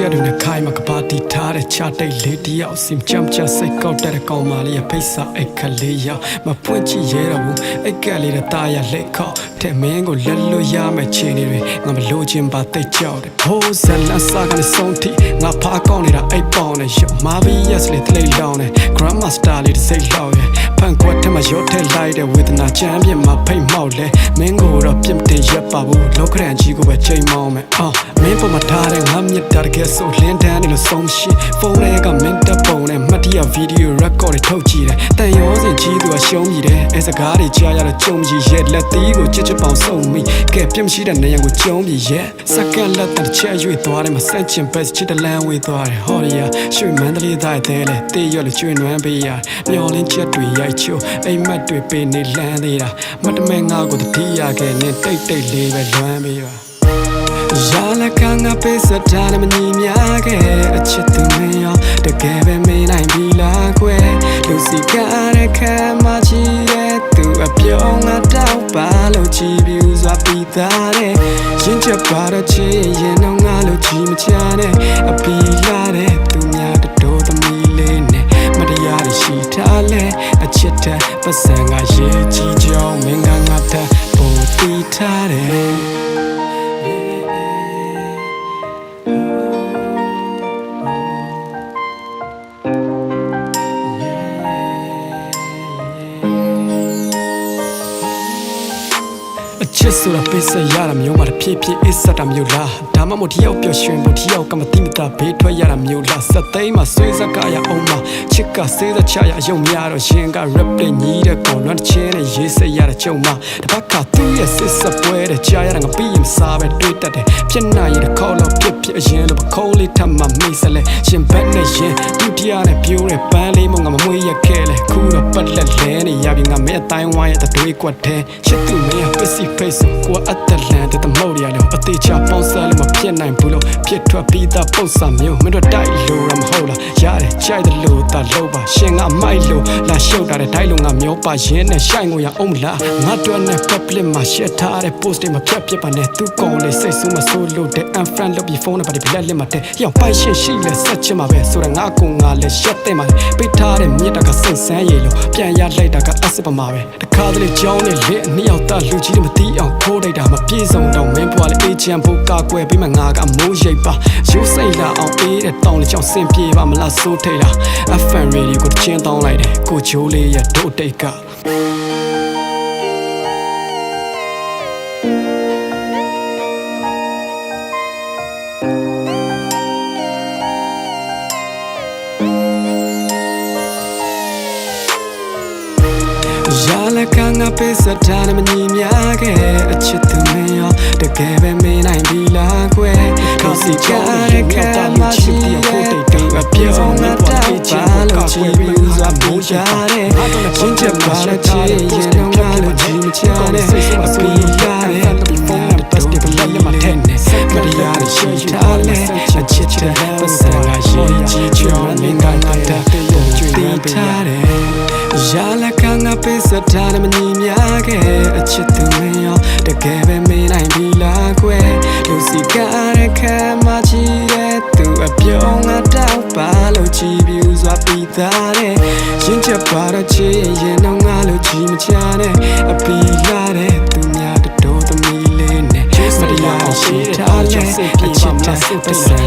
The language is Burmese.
ချက်တွေနဲ့ခိုင်မှာကပါတီထားတဲ့ချတိတ်လေးတယောက်စင်ကြမ်းကြစိတ်ကောက်တဲ့ကောင်မလေးဖိတ်စာအိတ်ခလေးရောက်မဖွင့်ကြည့်ရဲတော့ဘူးအိတ်ကလေးတဲ့တာရလက်ခေါတဲ့မင်းကိုလက်လွတ်ရမယ့်ခြေနေတွေငါမလို့ခြင်းပါတိတ်ကြောက်တယ်ဟိုးဇလန်စာကနေဆုံးထိငါဖားကောင်းနေတာအိတ်ပေါင်းနဲ့ရောမာဘီယက်စ်လေးတလေးလောင်းနဲ့ Grandma Star လေးတစ်စိတ်လောက်ရဲ့ဖန်ကွက်ထက်မှရော့ထက်လိုက်တဲ့ဝေဒနာချမ်းပြမှာဖိတ်မောက်လဲမင်းကိုတော့ပြစ်တင်ရက်ပါဘူးလောကရန်ကြီးကိုပဲချိန်မောင်းမယ်မင်းပေါ်မှာထားတဲ့ငါမြစ်တာတကယ်ဆိုလင်းတန်းနေလို့ဆုံးရှိဖုန်းထဲကမင်းတပ်ပုံနဲ့မှတ်တရဗီဒီယိုရက်ကော့တွေထုတ်ကြည့်တယ်တန်ရောစင်ကြီးသူကရှုံးမိတယ်အဲစကားတွေကြားရတော့ကြုံကြီးရဲ့လက်သီးကိုချစ်ချစ်ပေါင်ဆုံးမိကဲပြင်းမရှိတဲ့နေရာကိုကြုံပြီးရဲ့စက္ကန့်လက်တချဲရွေ့သွားတယ်မဆက်ချင်ပဲချစ်တဲ့လမ်းဝေးသွားတယ်ဟော်ရီယာရွှေမန္တလေးသားတဲ့လေတေးရွက်လို့ကျွေးနွမ်းပေးရမျော်လင်းချက်တွေရိုက်ချိုးအိမ်မက်တွေပေးနေလန်းသေးတာမတမဲငါကိုတတိယခဲ့နေတိတ်တိတ်လေးပဲလွမ်းပေးပါရာလကငါပေးစတာနဲ့မညီမြခဲ့အချစ်သူမင်းရောတကယ်ပဲမင်းနိုင်ပြီလားခွဲလူစီကားတဲ့ခံမချီတဲ့သူအပြုံးငါတောက်ပါလို့ချီပြူစွာပြီးသားတဲ့ရင်ချက်ပါတော့ချစ်ရင်တော့ငါလို့ချီမချနဲ့အပီလာတဲ့သူများတို့သမီးလေးနဲ့မတရားရရှိထားလဲအချစ်တဲ့ပတ်စံကရဲ့ကြီးကြောင်းမင်းကငါတဲ့ပိုတီးထားတယ်ချစ်ဆိုတာပေးစရတာမျိုးမှာတဖြည်းဖြည်းအစ်ဆက်တာမျိုးလားဒါမှမဟုတ်တယောက်ပျော်ရွှင်ဖို့တယောက်ကမတိမတာဘေးထွက်ရတာမျိုးလားစက်သိမ်းမှာဆွေးစကားရအောင်မှာချစ်ကစေးစချရအယုံများတော့ရှင်က rap တွေညီးတဲ့ကောလွမ်းတစ်ချင်းနဲ့ရေးစရတဲ့ကြုံမှာတပတ်ခါသူ့ရဲ့စစ်စပွဲတဲ့ကြားရတာငါပြီးရင်စားပဲတွေးတတ်တယ်ဖြစ်နိုင်ရတဲ့ခေါ်လို့ဖြစ်ဖြစ်အရင်လိုပခုံးလေးထပ်မှမိတ်ဆက်လဲရှင်ဘက်နဲ့ရင်ဒုတိယနဲ့ပြိုးတဲ့ပန်းလေးမငါမမွေးရခဲ့လဲခုတော့ပတ်လက်လဲနေရပြီငါမင်းအတိုင်းဝိုင်းရဲ့တွေးကွက်တဲ့ချစ်သူမင်းပစ္စည်းဖိတ်ဆိုကိုအသက်လန်တဲ့တမို့ရလို့အသေးချပေါင်းစားလို့မဖြစ်နိုင်ဘူးလို့ဖြစ်ထွက်ပြီးသားပုံစံမျိုးမင်းတို့တိုက်လို့ရမဟုတ်လားရတယ်ကြိုက်တယ်လို့သာလို့ပါရှင်ကမိုက်လို့လာရှုပ်တာတဲ့တိုက်လို့ငါမျိုးပါရင်းနဲ့ရှိုင်ကိုရအောင်လားငါတို့နဲ့ public မှာ share ထားတဲ့ post တွေမှာဖြတ်ပြပါနဲ့သူကောင်းလေးစိတ်ဆူမဆိုးလို့တဲ့ unfriend လုပ်ပြီးဖုန်းနဲ့ပါဒီလက်လက်မှာတဲ့ရောင်ပိုက်ရှင်းရှိလဲဆက်ချင်မှာပဲဆိုတော့ငါကုံငါလဲရှက်တဲ့မှာပေးထားတဲ့မြစ်တာကစိတ်ဆန်းရည်လို့ပြန်ရလိုက်တာကအစစ်ပမာပဲတခါတလေကြောင်းနဲ့လက်အနှစ်ယောက်သားလူကြီးတွေမသိအောင်ခိုးလိုက်တာမပြေဆုံးတော့မင်းပွားလေအေးချမ်းဖို့ကာကွယ်ပြီးမှငါကမိုးရိပ်ပါရိုးစိတ်လာအောင်အေးတဲ့တောင်းလေးကြောင့်ဆင်ပြေပါမလားစိုးထိတ်တာ FM radio ကိုချင်းတောင်းလိုက်တယ်ကိုချိုးလေးရဲ့ဒို့တိတ်ကရာလကငါပေးစတာနဲ့မညီမြခဲ့အချစ်သူမင်းရောတကယ်ပဲမင်းနိုင်ပြီလားခွဲကိုစီချတဲ့ခံမရှိတဲ့သူအပြုံးငါတောက်ပါလို့ချီပြီးစွာပူကြတဲ့ချင်းချက်ပါတဲ့ချစ်ရင်တော့ငါလို့ချီမချနဲ့အပီလာတဲ့ဖုန်းနဲ့ပတ်တဲ့လက်လက်မှာထဲနဲ့မတရားရှိထားလဲအချစ်တဲ့ပတ်စံကရှိကြီးချောင်းမင်းကငါတဲ့ကျွေးပေးထားတယ်ရာလကငါပေးစတာနဲ့မညီမြခဲ့အချစ်သူမင်းရောတကယ်ပဲမင်းနိုင်ပြီလားခွဲလူစီကားတဲ့ခံမချီတဲ့သူအပြုံးငါတောက်ပါလို့ချီပြူစွာပြီးသားတဲ့ရင်ချက်ပါတော့ချစ်ရင်တော့ငါလို့ချီမချနဲ့အပီလာတဲ့သူများတို့သမီးလေးနဲ့မတရားရှိထားလဲအချစ်တဲ့ပတ်စံ